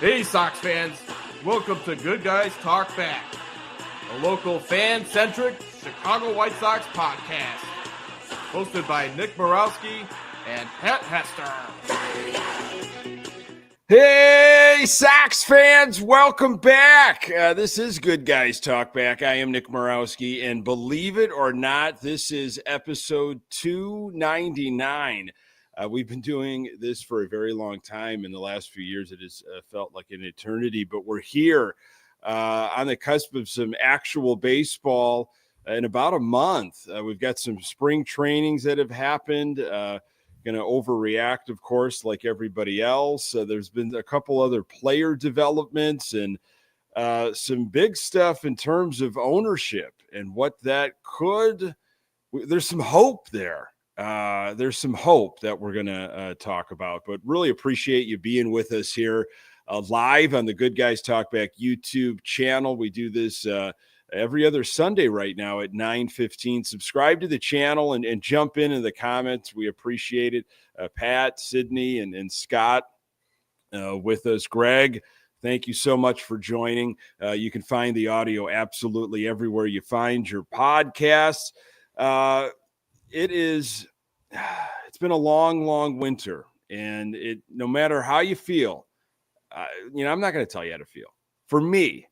Hey, Sox fans. Welcome to Good Guys Talk Back, a local fan-centric Chicago White Sox podcast, hosted by Nick Murawski and Pat Hester. Hey, Sox fans, welcome back. This is Good Guys Talk Back. I am Nick Murawski, and believe it or not, this is episode 299. We've been doing this for a very long time. In the last few years, it has felt like an eternity, but we're here on the cusp of some actual baseball in about a month. We've got some spring trainings that have happened. Going to overreact, of course, like everybody else. There's been a couple other player developments and some big stuff in terms of ownership and what that could. There's some hope there. There's some hope that we're going to talk about, but really appreciate you being with us here live on the Good Guys Talk Back YouTube channel. We do this every other Sunday right now at 9:15. Subscribe to the channel and jump in the comments. We appreciate it. Pat, Sydney, and Scott with us. Greg, thank you so much for joining. You can find the audio absolutely everywhere you find your podcasts. It's been a long winter, and no matter how you feel, I'm not going to tell you how to feel. For me,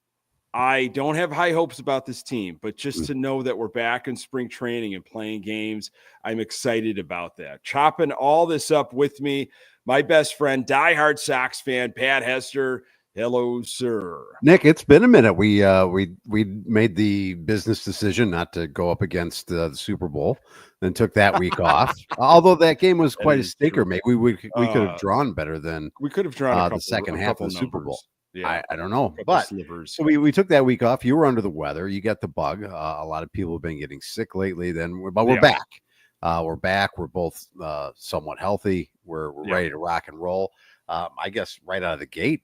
I don't have high hopes about this team, but just to know that we're back in spring training and playing games, I'm excited about that. Chopping all this up with me, my best friend, diehard Sox fan, Pat Hester. Hello, sir. Nick, it's been a minute. We made the business decision not to go up against the Super Bowl, then took that week off. Although that game was quite a stinker. Maybe we could have drawn better than we could have drawn the second half of the Super Bowl. Yeah, I don't know, but so we took that week off. You were under the weather. You got the bug. A lot of people have been getting sick lately. But we're back. We're back. We're both somewhat healthy. We're ready to rock and roll. I guess right out of the gate,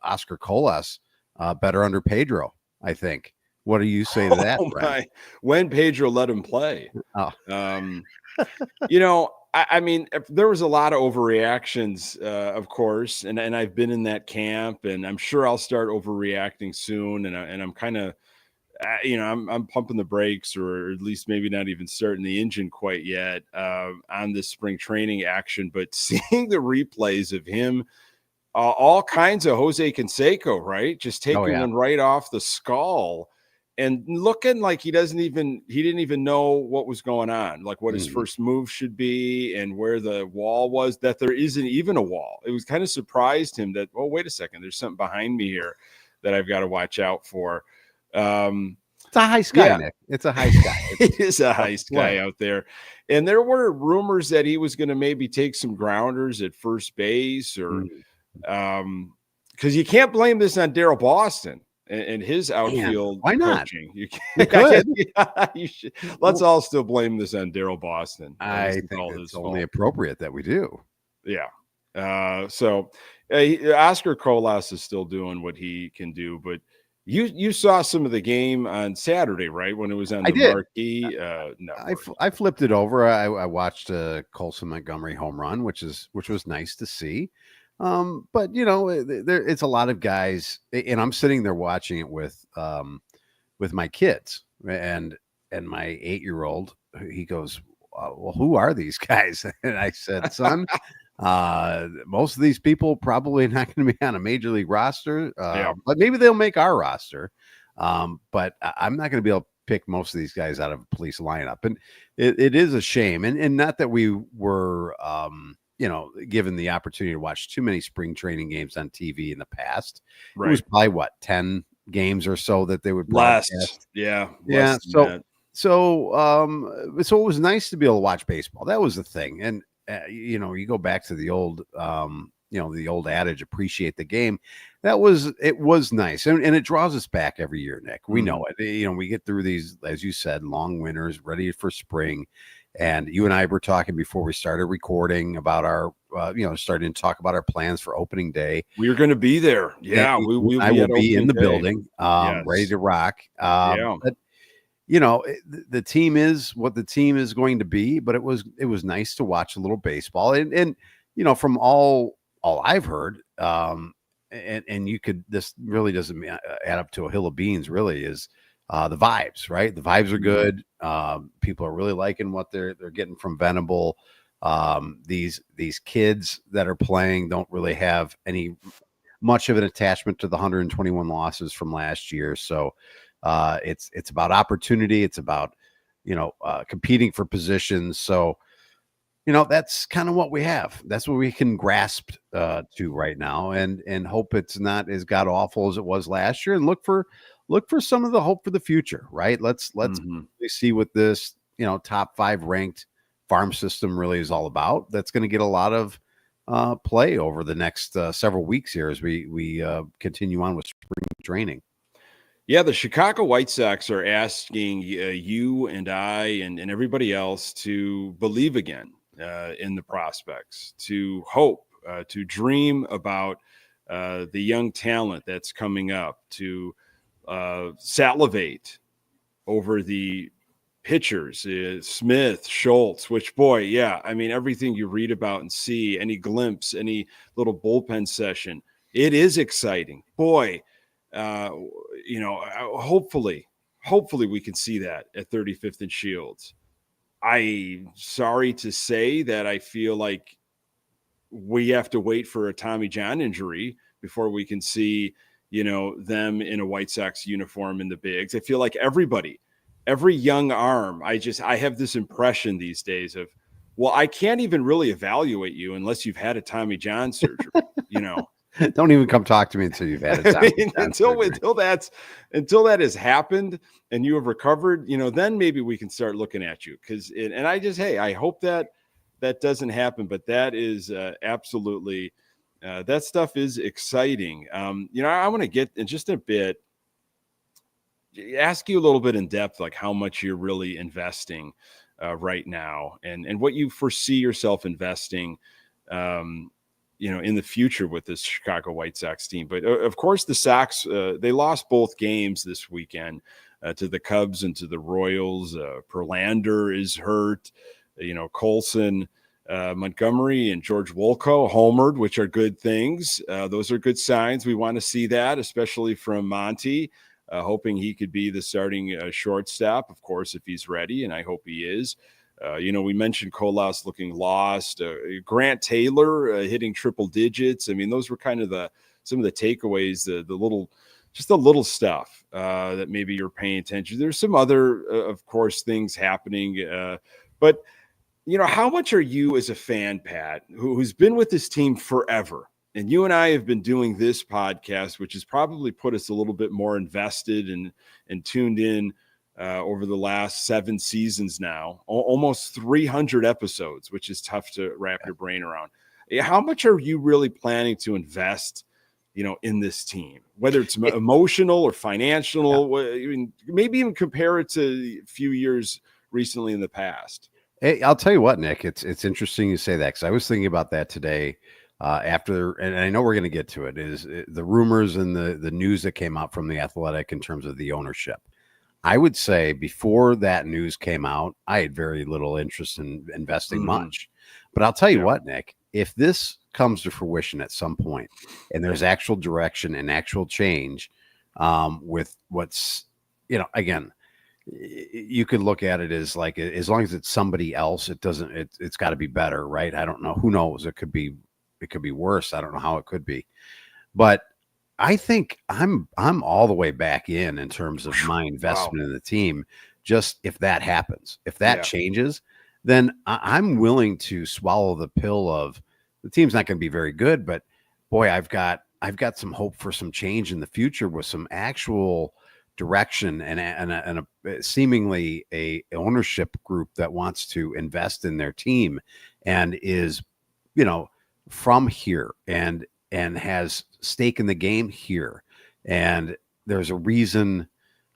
Oscar Colas better under Pedro, I think. What do you say to that? When Pedro let him play. I mean, there was a lot of overreactions, of course, and I've been in that camp, and I'm sure I'll start overreacting soon. And I'm kind of, I'm pumping the brakes, or at least maybe not even starting the engine quite yet on this spring training action. But seeing the replays of him, all kinds of Jose Canseco, right? Just taking one right off the skull. And looking like he didn't even know what was going on, like what his first move should be and where the wall was, that there isn't even a wall. It was kind of surprised him that, oh, wait a second, there's something behind me here that I've got to watch out for. It's a high sky, Nick. It's a high sky. It is a high sky out there. And there were rumors that he was going to maybe take some grounders at first base or because you can't blame this on Daryl Boston and his outfield why not? coaching. You could. You should. Let's all still blame this on Daryl Boston. I think it's only appropriate that we do. Yeah. So Oscar Colas is still doing what he can do, but you saw some of the game on Saturday, right? When it was on the marquee. No, I flipped it over. I watched a Colson Montgomery home run, which was nice to see. But it's a lot of guys, and I'm sitting there watching it with my kids and my 8-year-old. He goes, well, who are these guys? And I said, son, most of these people probably not going to be on a major league roster, but maybe they'll make our roster. But I'm not going to be able to pick most of these guys out of a police lineup. And it is a shame. And not that we were, given the opportunity to watch too many spring training games on TV in the past. Right. It was probably 10 games or so that they would broadcast. Yeah. So it was nice to be able to watch baseball. That was the thing. And, you go back to the old, the old adage, appreciate the game. It was nice. And it draws us back every year, Nick. We know it. We get through these, as you said, long winters, ready for spring. And you and I were talking before we started recording about our, starting to talk about our plans for opening day. We're going to be there. Yeah. I will be in the building, ready to rock. But, the team is what the team is going to be, but it was nice to watch a little baseball. And from all I've heard, and you could, this really doesn't add up to a hill of beans, really, is the vibes, right? The vibes are good. People are really liking what they're getting from Venable. These kids that are playing don't really have any much of an attachment to the 121 losses from last year. So it's about opportunity. It's about, competing for positions. So, that's kind of what we have. That's what we can grasp to right now, and hope it's not as god awful as it was last year, and look for some of the hope for the future, right? Let's see what this, top 5 ranked farm system really is all about. That's going to get a lot of play over the next several weeks here as we continue on with spring training. Yeah, the Chicago White Sox are asking you and I and everybody else to believe again in the prospects, to hope, to dream about the young talent that's coming up, to salivate over the pitchers, Smith, Schultz, which, boy, yeah, I mean, everything you read about and see, any glimpse, any little bullpen session, it is exciting. Boy, hopefully we can see that at 35th and Shields. I'm sorry to say that I feel like we have to wait for a Tommy John injury before we can see, them in a White Sox uniform in the bigs. I feel like every young arm, I have this impression these days of, well, I can't even really evaluate you unless you've had a Tommy John surgery, Don't even come talk to me until you've had it. Until that has happened and you have recovered, then maybe we can start looking at you. I hope that doesn't happen, but that is absolutely, that stuff is exciting. I want to get in just a bit, ask you a little bit in depth, like how much you're really investing right now and what you foresee yourself investing, in the future with this Chicago White Sox team. But of course, the Sox, they lost both games this weekend to the Cubs and to the Royals. Perlander is hurt. Colson, Montgomery, and George Wolko homered, which are good things. Those are good signs. We want to see that, especially from Monty, hoping he could be the starting shortstop, of course, if he's ready, and I hope he is. We mentioned Colas looking lost, Grant Taylor hitting triple digits. I mean, those were kind of some of the takeaways, the little stuff that maybe you're paying attention. There's some other, of course, things happening. But how much are you as a fan, Pat, who's been with this team forever? And you and I have been doing this podcast, which has probably put us a little bit more invested and tuned in over the last 7 seasons now, almost 300 episodes, which is tough to wrap your brain around. How much are you really planning to invest, in this team, whether it's emotional or financial? Yeah. Maybe even compare it to a few years recently in the past. Hey, I'll tell you what, Nick, it's interesting you say that, because I was thinking about that today and I know we're going to get to it, is the rumors and the news that came out from The Athletic in terms of the ownership. I would say before that news came out, I had very little interest in investing much. But I'll tell you what, Nick, if this comes to fruition at some point and there's actual direction and actual change with what's, again, you could look at it as like, as long as it's somebody else, it's got to be better, right? I don't know. Who knows? It could be worse. I don't know how it could be. But I think I'm all the way back in terms of my investment in the team. Just if that happens, if that changes, then I'm willing to swallow the pill of the team's not going to be very good, but boy, I've got some hope for some change in the future with some actual direction and a seemingly a ownership group that wants to invest in their team and is, from here and has stake in the game here. And there's a reason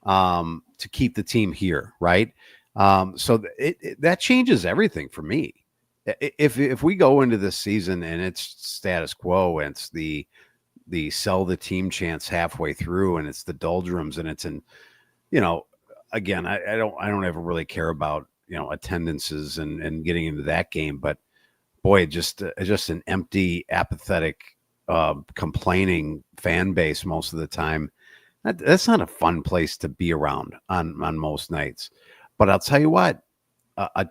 to keep the team here. Right. So that changes everything for me. If we go into this season and it's status quo and it's the sell the team chance halfway through and it's the doldrums and it's again, I don't ever really care about, attendances and getting into that game, but boy, just an empty, apathetic complaining fan base most of the time. That's not a fun place to be around on most nights. But I'll tell you what, a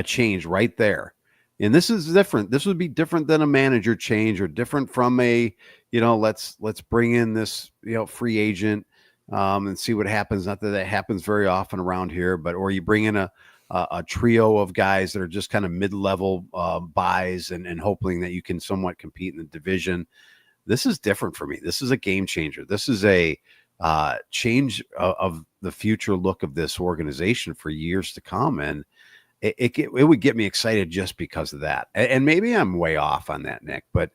change right there. And this is different. This would be different than a manager change, or different from a, let's bring in this, free agent and see what happens. Not that happens very often around here, but, or you bring in a trio of guys that are just kind of mid-level buys and hoping that you can somewhat compete in the division. This is different for me. This is a game changer. This is a change of the future look of this organization for years to come. And it would get me excited just because of that. And maybe I'm way off on that, Nick, but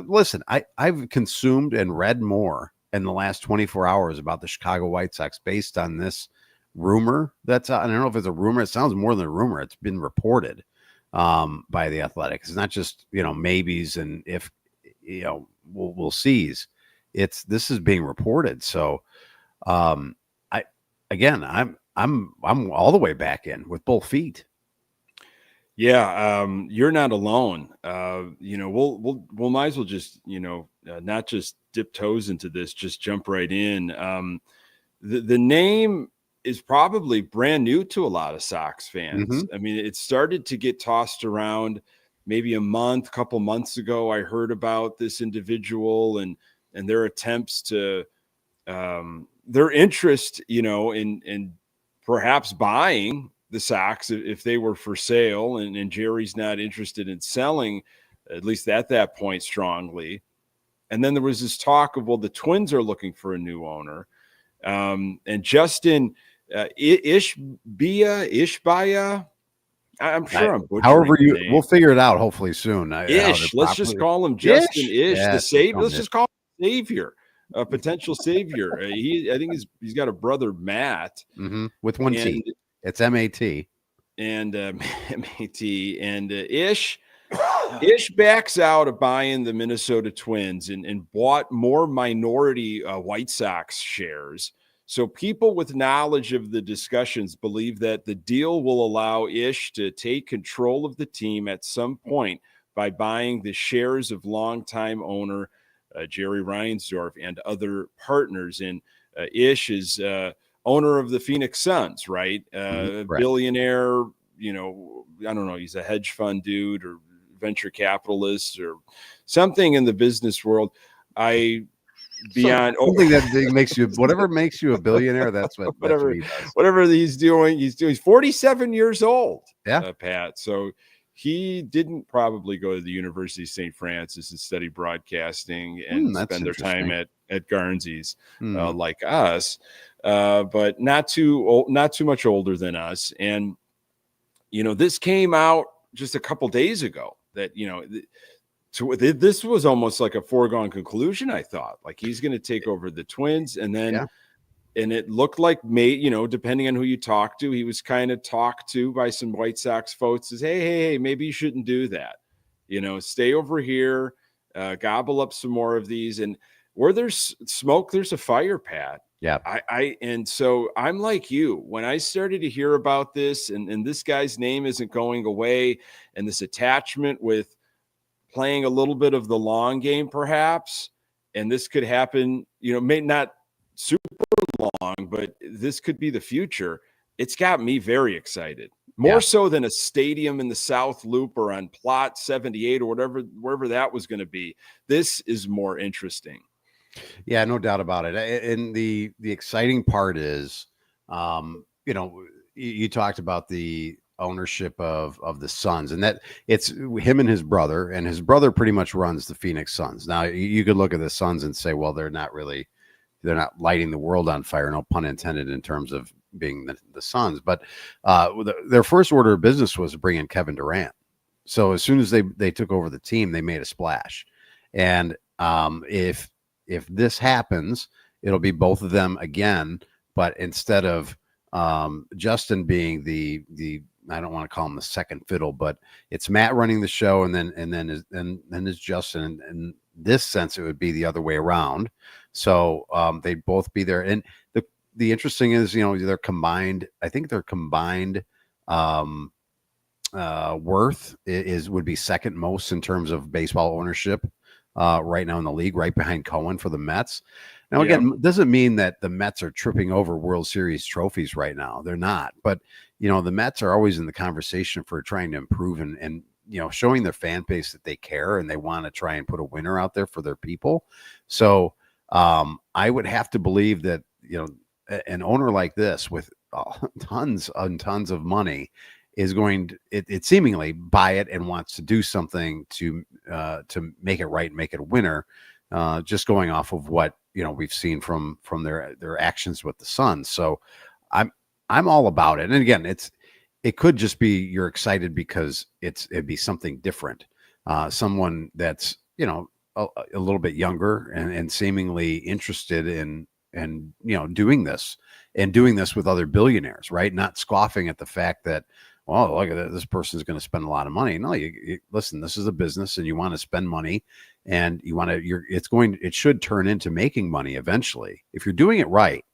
listen, I've consumed and read more in the last 24 hours about the Chicago White Sox based on this rumor that's I don't know if it's a rumor. It sounds more than a rumor. It's been reported by the Athletic. It's not just, maybes and if, we'll sees. This is being reported. So I'm all the way back in with both feet. Yeah, you're not alone. We'll might as well just, not just dip toes into this, just jump right in. The name is probably brand new to a lot of Sox fans. Mm-hmm. I mean, it started to get tossed around maybe couple months ago. I heard about this individual and their attempts to, their interest, in perhaps buying the Sox if they were for sale, and Jerry's not interested in selling, at least at that point, strongly. And then there was this talk of, well, the Twins are looking for a new owner. And Justin Ishbaya, I'm sure I'm butchering. However, we'll figure it out hopefully soon. Let's just call him Justin Ish, yeah, the savior. Let's just call him Savior, a potential savior. I think he's got a brother, Matt, with one T. It's M-A-T. And M-A-T. And Ish backs out of buying the Minnesota Twins and bought more minority White Sox shares. So people with knowledge of the discussions believe that the deal will allow Ish to take control of the team at some point by buying the shares of longtime owner Jerry Reinsdorf and other partners. And Ish is owner of the Phoenix Suns, right? Billionaire, I don't know, he's a hedge fund dude or venture capitalist or something in the business world. Something that makes you, whatever makes you a billionaire, that's whatever he's doing. He's 47 years old. Yeah, Pat. So he didn't probably go to the University of St. Francis and study broadcasting and spend their time at Guernsey's like us, but not too much older than us. And this came out just a couple days ago that this was almost like a foregone conclusion. I thought like he's going to take over the Twins, and then and it looked like depending on who you talk to, he was kind of talked to by some White Sox folks as, hey, maybe you shouldn't do that. Stay over here, gobble up some more of these. And where there's smoke, there's a fire, Pat. Yeah. And so I'm like you, when I started to hear about this and this guy's name isn't going away, and this attachment with playing a little bit of the long game, perhaps, and this could happen, may not super long, but this could be the future. It's got me very excited, more so than a stadium in the South Loop or on Plot 78 or wherever that was going to be. This is more interesting. Yeah, no doubt about it. And the exciting part is, you talked about the ownership of the Suns, and that it's him and his brother pretty much runs the Phoenix Suns. Now you could look at the Suns and say, well, they're not lighting the world on fire, no pun intended, in terms of being the Suns, but their first order of business was to bring in Kevin Durant. So as soon as they took over the team, they made a splash. And if this happens, it'll be both of them again, but instead of Justin being the I don't want to call him the second fiddle, but it's Matt running the show, and then is Justin. In this sense, it would be the other way around. So they'd both be there. And the interesting is, they're combined. I think they're combined worth would be second most in terms of baseball ownership right now in the league, right behind Cohen for the Mets. Now, again, doesn't mean that the Mets are tripping over World Series trophies right now. They're not. But, the Mets are always in the conversation for trying to improve and showing their fan base that they care and they want to try and put a winner out there for their people. So I would have to believe that, an owner like this with tons and tons of money is going to it seemingly buy it and wants to do something to make it right and make it a winner, just going off of what we've seen from their actions with the Suns. So I'm all about it. And again, it could just be you're excited because it'd be something different, someone that's a little bit younger and seemingly interested in doing this with other billionaires, right? Not scoffing at the fact that, well, look at that, this person is going to spend a lot of money. No, you listen, this is a business and you want to spend money and it should turn into making money eventually if you're doing it right.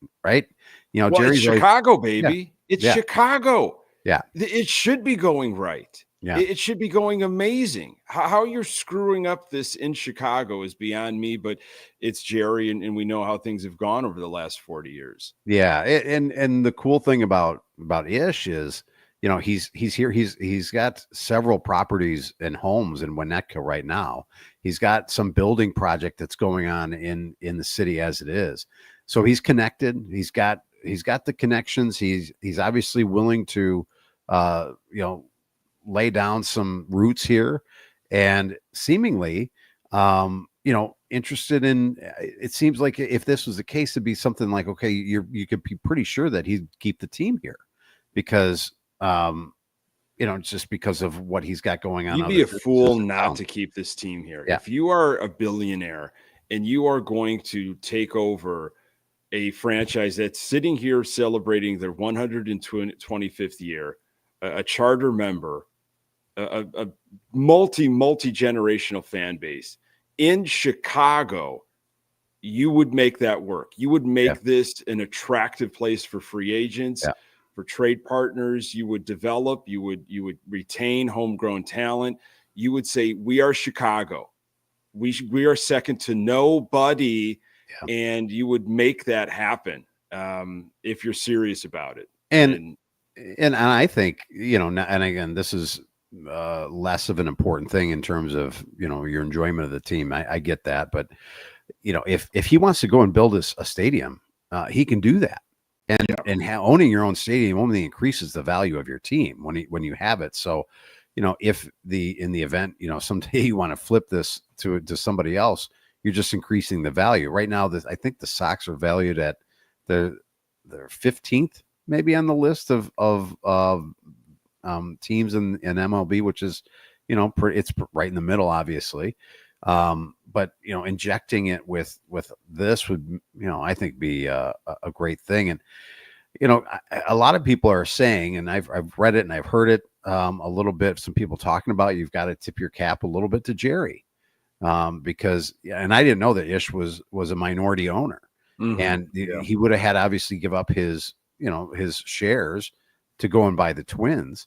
Jerry's Chicago, baby. Yeah. It's Chicago. Yeah. It should be going right. Yeah. It should be going amazing. How you're screwing up this in Chicago is beyond me, but it's Jerry, and we know how things have gone over the last 40 years. Yeah. And the cool thing about Ish is, he's here. He's got several properties and homes in Winnetka right now. He's got some building project that's going on in the city as it is. So he's connected. He's got the connections. He's obviously willing to, lay down some roots here, and seemingly, interested in. It seems like if this was the case, it'd be something like, okay, you could be pretty sure that he'd keep the team here because. Just because of what he's got going on. You'd be a fool not to keep this team here. Yeah. If you are a billionaire and you are going to take over a franchise that's sitting here celebrating their 125th year, a charter member, a multi-generational fan base in Chicago, you would make that work. You would make this an attractive place for free agents. Yeah. For trade partners, you would develop, you would retain homegrown talent. You would say, we are Chicago. We are second to nobody. Yeah. And you would make that happen if you're serious about it. And I think, and again, this is less of an important thing in terms of, your enjoyment of the team. I get that. But, if he wants to go and build a stadium, he can do that. And owning your own stadium only increases the value of your team when you have it. So, if in the event, someday you want to flip this to somebody else, you're just increasing the value. Right now, I think the Sox are valued at their 15th, maybe on the list of teams in MLB, which is, it's right in the middle, obviously. But injecting it with this would, I think be a great thing. And, a lot of people are saying, and I've read it and I've heard it a little bit, some people talking about, you've got to tip your cap a little bit to Jerry because, and I didn't know that Ish was a minority owner. Mm-hmm. And he would have had to obviously give up his shares to go and buy the Twins.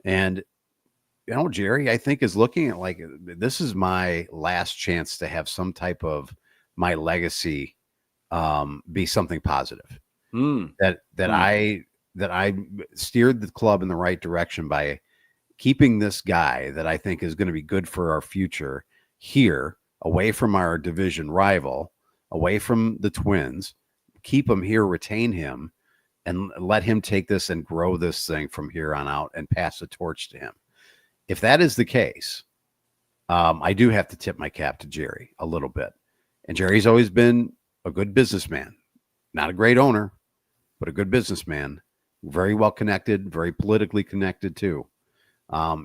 And, Jerry, I think, is looking at like, this is my last chance to have some type of my legacy be something positive. That I steered the club in the right direction by keeping this guy that I think is going to be good for our future here, away from our division rival, away from the Twins, keep him here, retain him, and let him take this and grow this thing from here on out and pass the torch to him. If that is the case, I do have to tip my cap to Jerry a little bit. And Jerry's always been a good businessman, not a great owner, but a good businessman, very well connected, very politically connected too.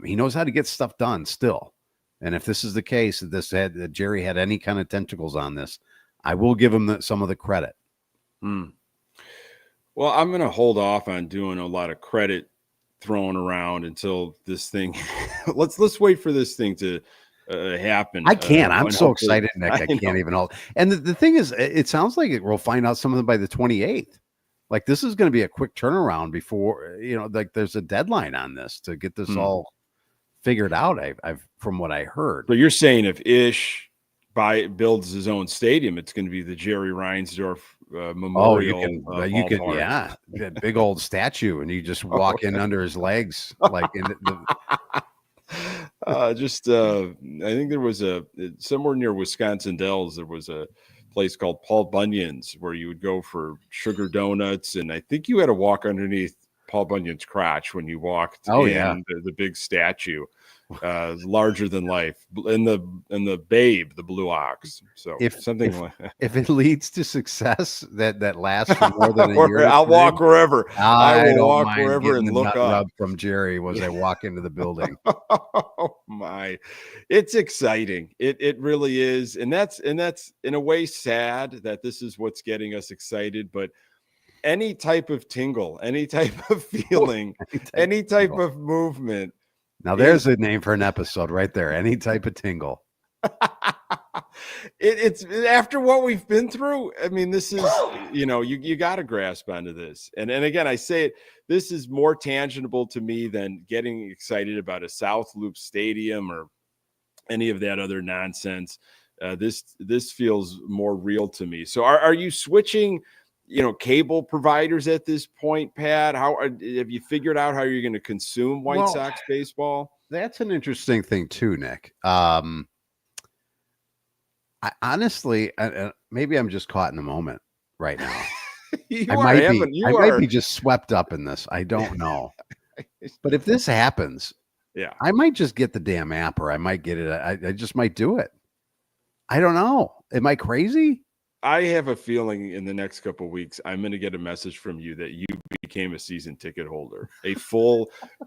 He knows how to get stuff done still. And if this is the case, that Jerry had any kind of tentacles on this, I will give him some of the credit. Well, I'm going to hold off on doing a lot of credit thrown around until this thing let's wait for this thing to happen. I can't. I'm so excited, Nick. I can't even hold. And the thing is, it sounds like we'll find out something by the 28th. Like this is going to be a quick turnaround before, like there's a deadline on this to get this all figured out. I've from what I heard. So you're saying if Ish builds his own stadium, it's going to be the Jerry Reinsdorf Memorial. You can, yeah, that big old statue, and you just walk in under his legs, like in the. I think there was somewhere near Wisconsin Dells, there was a place called Paul Bunyan's where you would go for sugar donuts, and I think you had to walk underneath Paul Bunyan's crotch when you walked the big statue, larger than life, and the Babe, the Blue Ox. So if it leads to success that lasts for more than a year, I'll walk wherever. I will walk wherever and look up from Jerry as I walk into the building. Oh my, it's exciting. It really is, and that's in a way sad that this is what's getting us excited, but. Any type of tingle, any type of feeling, any type of movement. Now there's a name for an episode right there. Any type of tingle. It's after what we've been through. I mean, this is, you got to grasp onto this. And again, I say it, this is more tangible to me than getting excited about a South Loop Stadium or any of that other nonsense. This feels more real to me. So are you switching cable providers at this point, Pat? Have you figured out how you're going to consume White Sox baseball? That's an interesting thing too, Nick. I honestly, maybe I'm just caught in the moment right now. I might be just swept up in this. I don't know. But if this happens, I might just get the damn app, or I might get it. I just might do it. I don't know. Am I crazy? I have a feeling in the next couple of weeks, I'm going to get a message from you that you became a season ticket holder,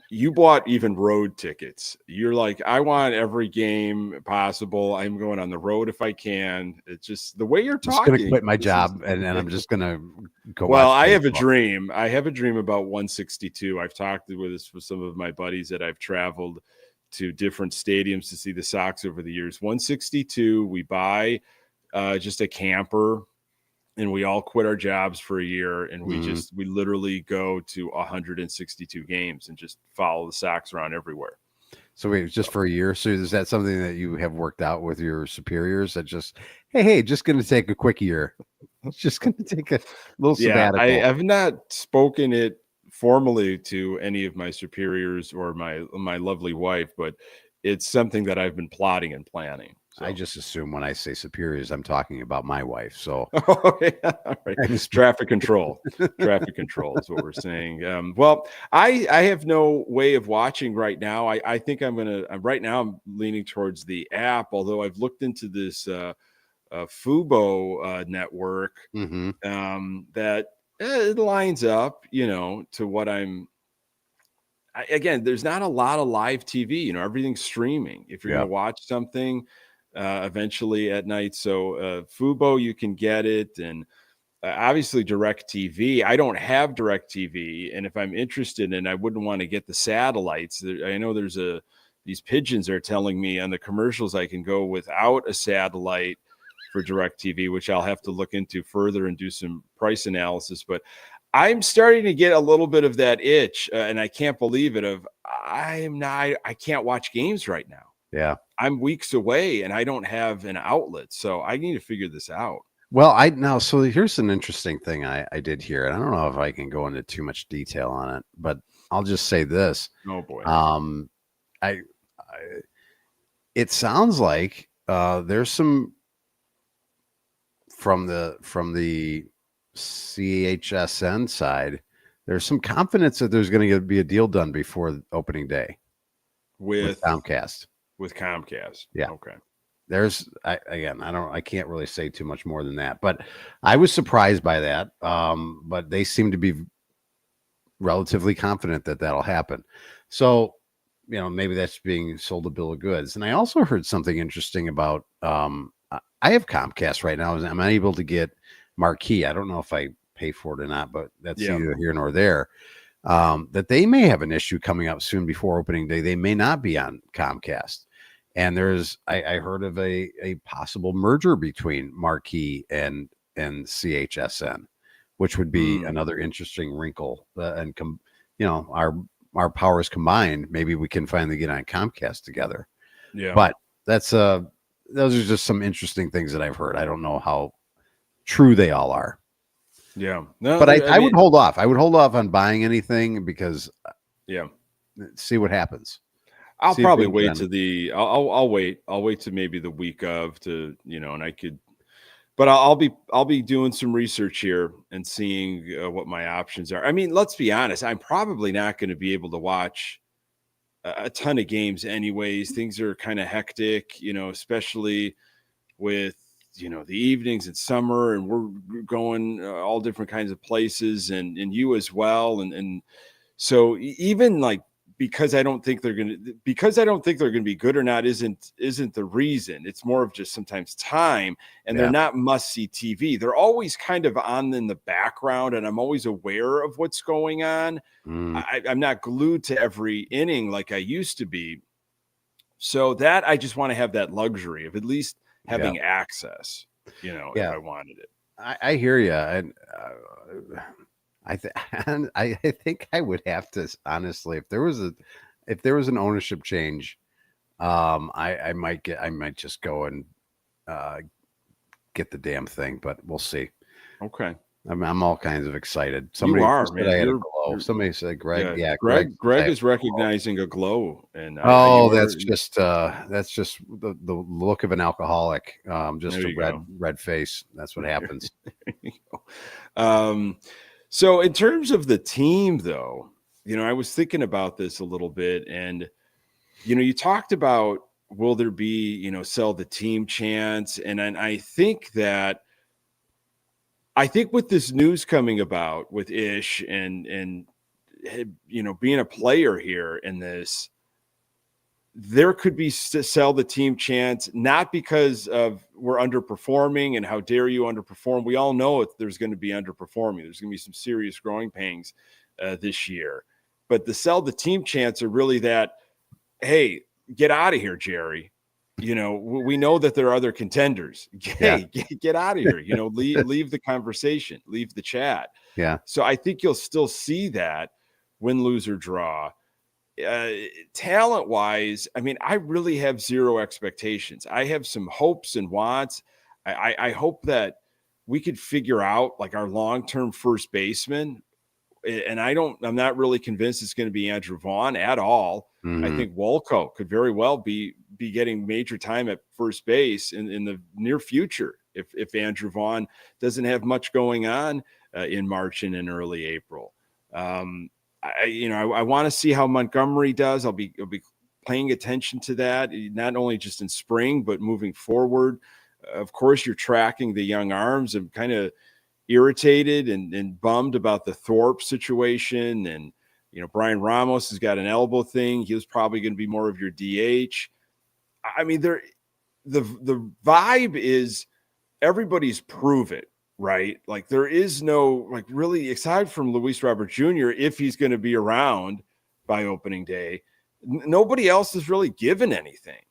you bought even road tickets. You're like, I want every game possible. I'm going on the road if I can. It's just the way you're talking. I'm going to quit my job and I'm just going to go. Well, I have a dream. I have a dream about 162. I've talked with some of my buddies that I've traveled to different stadiums to see the Sox over the years. 162, we buy just a camper, and we all quit our jobs for a year, and we literally go to 162 games and just follow the Sox around everywhere. So wait, just for a year? So is that something that you have worked out with your superiors, that just, hey, just going to take a quick year, just going to take a little sabbatical? I have not spoken it formally to any of my superiors or my lovely wife, but it's something that I've been plotting and planning. So. I just assume when I say superiors, I'm talking about my wife. So right. Traffic control. Traffic control is what we're saying. Well, I have no way of watching right now. I think I'm leaning towards the app, although I've looked into this Fubo network that it lines up, to what again, there's not a lot of live TV, everything's streaming. If you're going to watch something eventually at night. So Fubo, you can get it. And obviously DirecTV. I don't have DirecTV. And if I'm interested in, I wouldn't want to get the satellites. I know there's these pigeons are telling me on the commercials I can go without a satellite for DirecTV, which I'll have to look into further and do some price analysis. But I'm starting to get a little bit of that itch, and I can't believe it. I can't watch games right now. Yeah, I'm weeks away, and I don't have an outlet, so I need to figure this out. Well, so here's an interesting thing I did here, and I don't know if I can go into too much detail on it, but I'll just say this. Oh boy. It sounds like there's some from the CHSN side, there's some confidence that there's going to be a deal done before opening day with Comcast. With Comcast. Yeah. Okay. I can't really say too much more than that, but I was surprised by that. But they seem to be relatively confident that that'll happen. So, maybe that's being sold a bill of goods. And I also heard something interesting about, I have Comcast right now. I'm unable to get Marquee. I don't know if I pay for it or not, but that's neither here nor there. That they may have an issue coming up soon before opening day. They may not be on Comcast. And I heard of a possible merger between Marquee and CHSN, which would be another interesting wrinkle. Our our powers combined, maybe we can finally get on Comcast together. Yeah. But that's those are just some interesting things that I've heard. I don't know how true they all are. Yeah. No, But I mean, would hold off. I would hold off on buying anything because see what happens. I'll probably wait to I'll wait to maybe the week of to, and I could, but I'll be doing some research here and seeing what my options are. I mean, let's be honest. I'm probably not going to be able to watch a ton of games anyways. Things are kind of hectic, especially with, the evenings in summer, and we're going all different kinds of places and you as well. And so even like, because I don't think they're going to be good or not isn't the reason. It's more of just sometimes time, and they're not must-see TV. They're always kind of on in the background, and I'm always aware of what's going on. I'm not glued to every inning like I used to be. So that I just want to have that luxury of at least having access, if I wanted it. I hear you. And I think I would have to, honestly, if there was an ownership change, I might just go and get the damn thing, but we'll see. Okay. I'm all kinds of excited. Somebody man. I had a glow. Somebody said Greg. Yeah, Greg is recognizing a glow, and that's just the look of an alcoholic. Just a red face. That's what happens. So in terms of the team, though, I was thinking about this a little bit, and you talked about will there be sell the team chance, and I think with this news coming about with Ish and being a player here in this, there could be sell the team chance, not because of we're underperforming and how dare you underperform. We all know there's going to be underperforming. There's going to be some serious growing pains this year, but the sell the team chance are really that, hey, get out of here, Jerry. We know that there are other contenders. Hey, get out of here. Leave the conversation, leave the chat. Yeah. So I think you'll still see that win, lose, or draw. Talent wise, I mean, I really have zero expectations. I have some hopes and wants. I hope that we could figure out like our long-term first baseman. And I'm not really convinced it's going to be Andrew Vaughn at all. Mm-hmm. I think Wolko could very well be getting major time at first base in the near future if Andrew Vaughn doesn't have much going on in March and in early April. I want to see how Montgomery does. I'll be paying attention to that, not only just in spring, but moving forward. Of course, you're tracking the young arms. I'm kind of irritated and bummed about the Thorpe situation. And, Brian Ramos has got an elbow thing. He was probably going to be more of your DH. I mean, the vibe is everybody's prove it, right? Like there is no, like really, aside from Luis Robert Jr., if he's going to be around by opening day, nobody else is really given anything.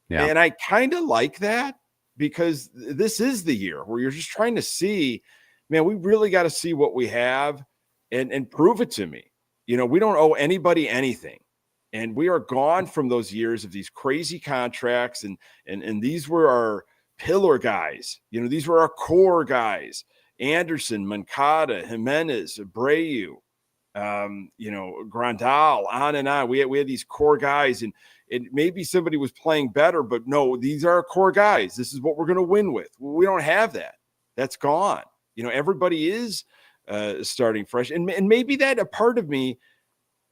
Yeah. And I kind of like that because this is the year where you're just trying to see, man, we really got to see what we have and prove it to me. We don't owe anybody anything. And we are gone from those years of these crazy contracts. And these were our pillar guys. These were our core guys. Anderson, Moncada, Jimenez, Abreu, Grandal, on and on. We had these core guys, and maybe somebody was playing better, but no, these are our core guys. This is what we're going to win with. We don't have that. That's gone. Everybody is starting fresh. And maybe that a part of me,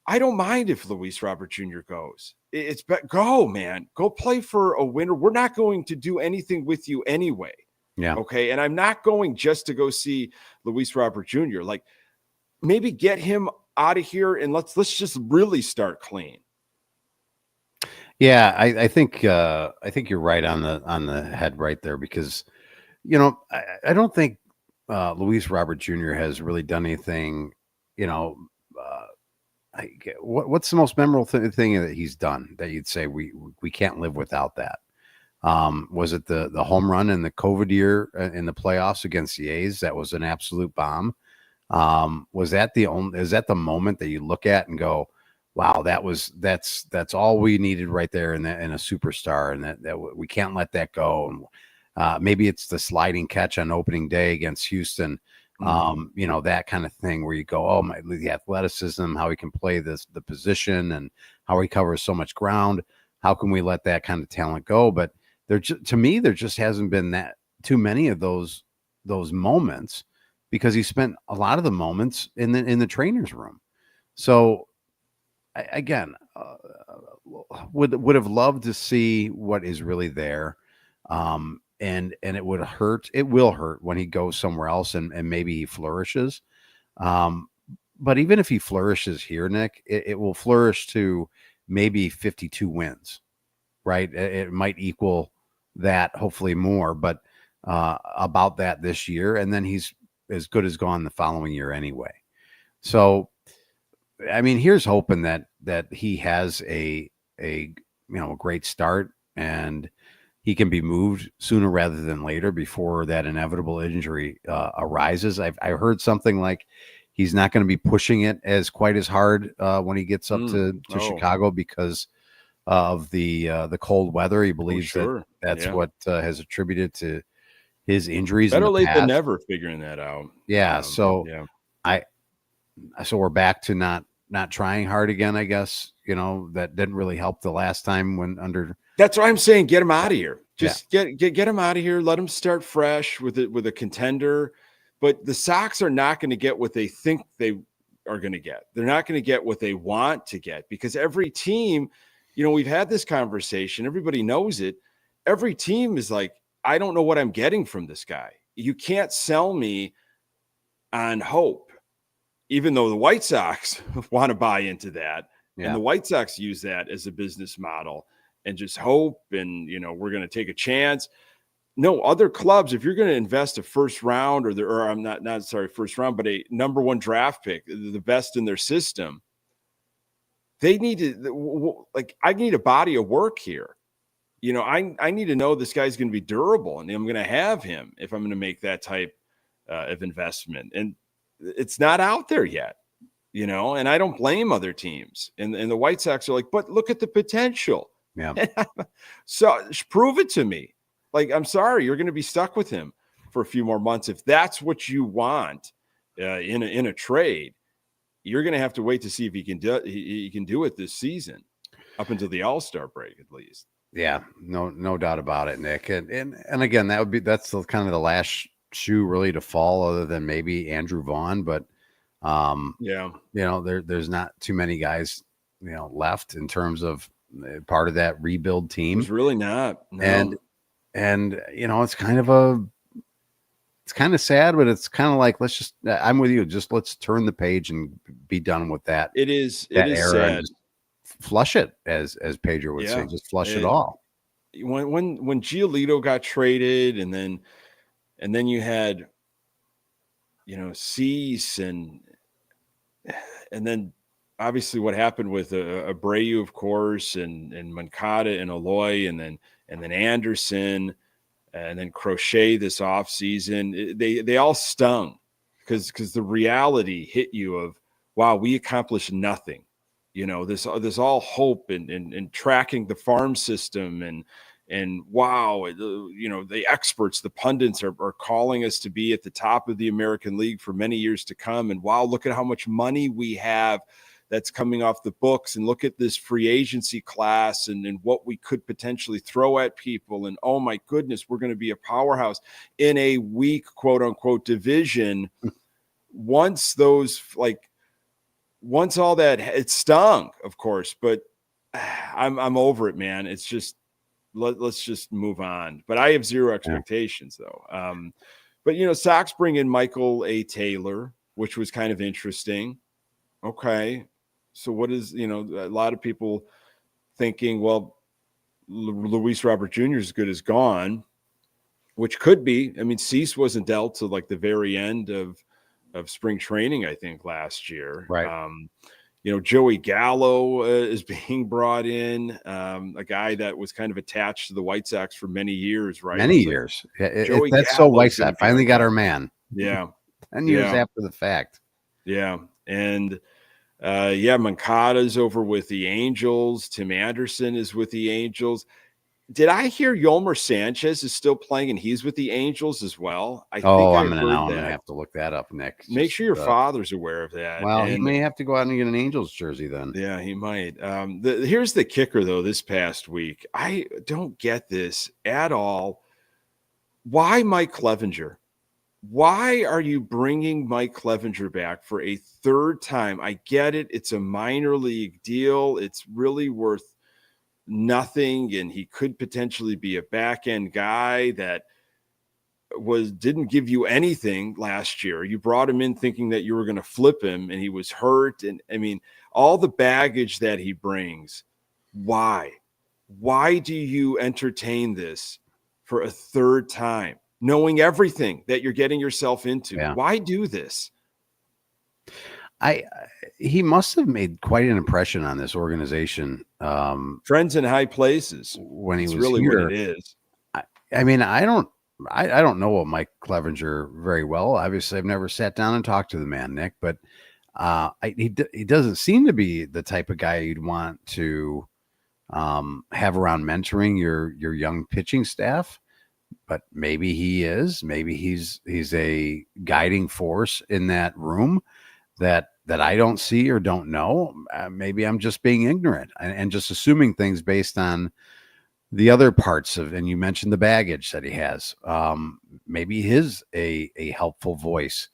I don't mind if Luis Robert Jr. goes. Go, man. Go play for a winner. We're not going to do anything with you anyway. Yeah. Okay. And I'm not going just to go see Luis Robert Jr. Like maybe get him out of here and let's just really start clean. Yeah, I think you're right on the head right there because, I don't think Luis Robert Jr. has really done anything, what's the most memorable thing that he's done that you'd say we can't live without that? Was it the home run in the COVID year in the playoffs against the A's? That was an absolute bomb. Is that the moment that you look at and go, wow, that's all we needed right there in a superstar, and that we can't let that go. And maybe it's the sliding catch on opening day against Houston, that kind of thing where you go, oh my, the athleticism, how he can play the position, and how he covers so much ground. How can we let that kind of talent go? But to me, there just hasn't been that too many of those moments, because he spent a lot of the moments in the trainer's room. So again, would have loved to see what is really there. And it would hurt. It will hurt when he goes somewhere else and maybe he flourishes. But even if he flourishes here, Nick, it will flourish to maybe 52 wins, right? It might equal that, hopefully more, but about that this year. And then he's as good as gone the following year anyway. So, I mean, here's hoping that he has a great start and he can be moved sooner rather than later before that inevitable injury arises. I heard something like he's not going to be pushing it quite as hard when he gets up to Chicago because of the cold weather. He believes that's what has attributed to his injuries. Better in the late past. than never figuring that out. Yeah. So we're back to not trying hard again, I guess. That didn't really help the last time when under. That's what I'm saying. Get him out of here. Just get him out of here. Let him start fresh with a contender. But the Sox are not going to get what they think they are going to get. They're not going to get what they want to get, because every team, we've had this conversation. Everybody knows it. Every team is like, I don't know what I'm getting from this guy. You can't sell me on hope, even though the White Sox want to buy into that. Yeah. And the White Sox use that as a business model and just hope. And, we're going to take a chance. No, other clubs, if you're going to invest a first round first round, but a number one draft pick, the best in their system, they need to, I need a body of work here. I need to know this guy's going to be durable, and I'm going to have him if I'm going to make that type of investment. And it's not out there yet, and I don't blame other teams. And the White Sox are like, but look at the potential. Yeah. So prove it to me. I'm sorry, you're going to be stuck with him for a few more months. If that's what you want in a trade, you're going to have to wait to see if he can do it this season, up until the All-Star break, at least. Yeah, no doubt about it, Nick. And again, that's kind of the last shoe really to fall, other than maybe Andrew Vaughn. But there's not too many guys left in terms of part of that rebuild team. There's really not. No. And it's kind of sad, but it's kind of like, I'm with you. Just let's turn the page and be done with that. It is era sad. Flush it, as Pedro would say. Just flush it all. When Giolito got traded, and then you had Cease, and then obviously what happened with Abreu, of course, and Moncada and Eloy, and then Anderson, and then Crochet this offseason. They all stung because the reality hit you of, wow, we accomplished nothing. This all hope and tracking the farm system, and wow, the experts, the pundits are calling us to be at the top of the American League for many years to come. And wow, look at how much money we have that's coming off the books, and look at this free agency class and what we could potentially throw at people. And oh my goodness, we're going to be a powerhouse in a weak, quote unquote, division. Once all that, it stung, of course, but I'm over it, man. It's just, let's just move on. But I have zero expectations though. But Sox bring in Michael A. Taylor, which was kind of interesting. Okay. So what is, a lot of people thinking, well, Luis Robert Jr. is good as gone, which could be. I mean, Cease wasn't dealt to the very end of spring training, I think, last year. Right. Joey Gallo is being brought in, a guy that was kind of attached to the White Sox for many years, right? Many years. That's so White Sox. Finally got our man. Yeah. 10 years after the fact. Yeah. And Moncada's over with the Angels. Tim Anderson is with the Angels. Did I hear Yolmer Sanchez is still playing and he's with the Angels as well? I think I I'm heard gonna that. have to look that up, Nick. Make sure your father's aware of that. Well, he And may have to go out and get an Angels jersey then. yeah, he might. Here's the kicker, though, this past week. I don't get this at all. Why Mike Clevenger? Why are you bringing Mike Clevenger back for a third time? I get it. It's a minor league deal. It's really worth nothing, and he could potentially be a back end guy that didn't give you anything last year. You brought him in thinking that you were going to flip him, and he was hurt. And I mean, all the baggage that he brings. Why do you entertain this for a third time, knowing everything that you're getting yourself into? Yeah. Why do this? He must have made quite an impression on this organization. Friends in high places when he was really here. what it is. I mean, I don't know Mike Clevenger very well. Obviously, I've never sat down and talked to the man, Nick, but he doesn't seem to be the type of guy you'd want to have around mentoring your young pitching staff. But maybe he is. Maybe he's a guiding force in that room that I don't see or don't know. Maybe I'm just being ignorant and just assuming things based on the other parts of, and you mentioned the baggage that he has. Maybe he is a helpful voice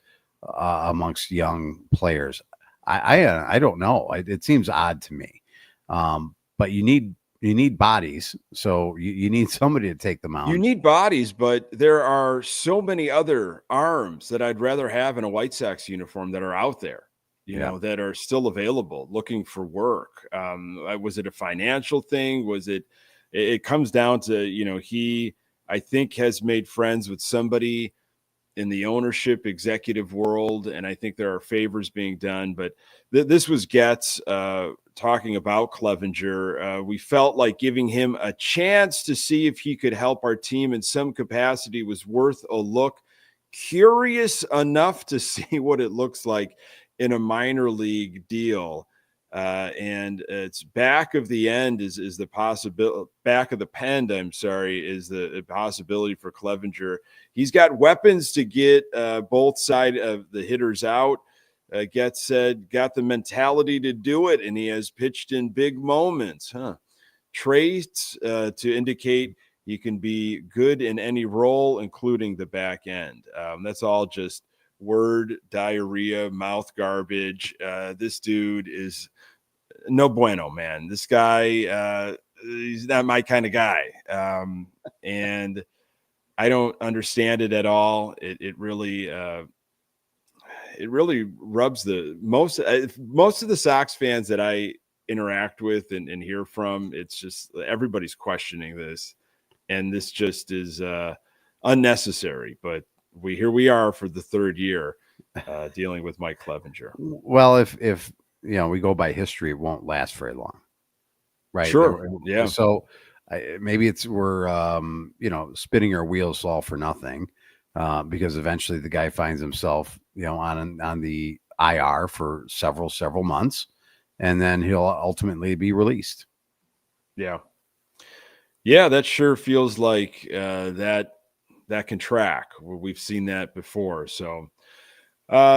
amongst young players. I don't know. It seems odd to me. But you need bodies, so you need somebody to take them out. You need bodies, but there are so many other arms that I'd rather have in a White Sox uniform that are out there, you know, that are still available, looking for work. Was it a financial thing? Was it? It comes down to, you know, he, I think, has made friends with somebody in the ownership executive world, and I think there are favors being done. But this was Getz talking about Clevenger. We felt like giving him a chance to see if he could help our team in some capacity was worth a look. Curious enough to see what it looks like in a minor league deal. And it's back of the end is the possibility, back of the pen, is the possibility for Clevenger. He's got weapons to get both side of the hitters out. Getz said, got the mentality to do it, and he has pitched in big moments. Traits to indicate he can be good in any role, including the back end. That's all just word diarrhea, mouth garbage. This dude is no bueno, man. This guy, he's not my kind of guy. And I don't understand it at all. It really rubs the most of the Sox fans that I interact with and hear from. It's just everybody's questioning this, and this just is unnecessary. But here we are for the third year dealing with Mike Clevenger. Well, if you know, we go by history, it won't last very long, right? Sure. Yeah. So maybe we're you know, spinning our wheels all for nothing, because eventually the guy finds himself, you know, on the IR for several months, and then he'll ultimately be released. Yeah. Yeah, that sure feels like that can track. We've seen that before. So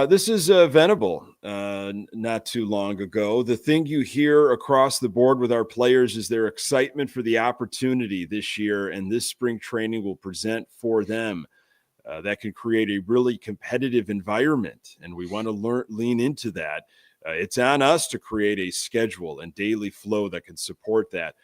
this is Venable not too long ago. The thing you hear across the board with our players is their excitement for the opportunity this year, and this spring training will present for them. That can create a really competitive environment, and we want to lean into that. It's on us to create a schedule and daily flow that can support that.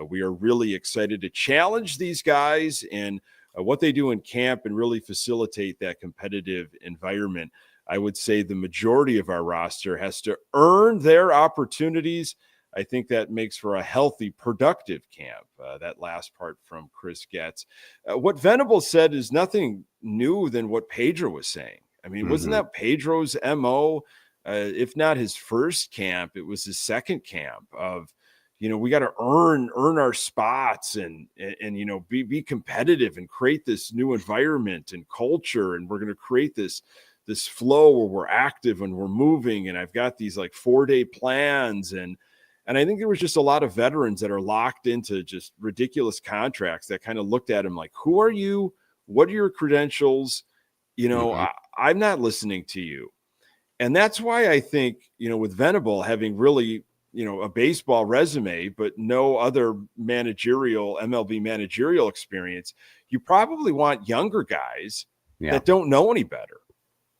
We are really excited to challenge these guys and what they do in camp and really facilitate that competitive environment. I would say the majority of our roster has to earn their opportunities. I think that makes for a healthy, productive camp. That last part from Chris Getz. What Venable said is nothing new than what Pedro was saying. I mean, wasn't that Pedro's MO? If not his first camp, it was his second camp of, you know, we got to earn our spots and you know, be competitive and create this new environment and culture. And we're going to create this this flow where we're active and we're moving, and I've got these like 4-day plans, and I think there was just a lot of veterans that are locked into just ridiculous contracts that kind of looked at him like, who are you? What are your credentials? I'm not listening to you. And that's why I think, with Venable having really, a baseball resume, but no other MLB managerial experience, you probably want younger guys that don't know any better,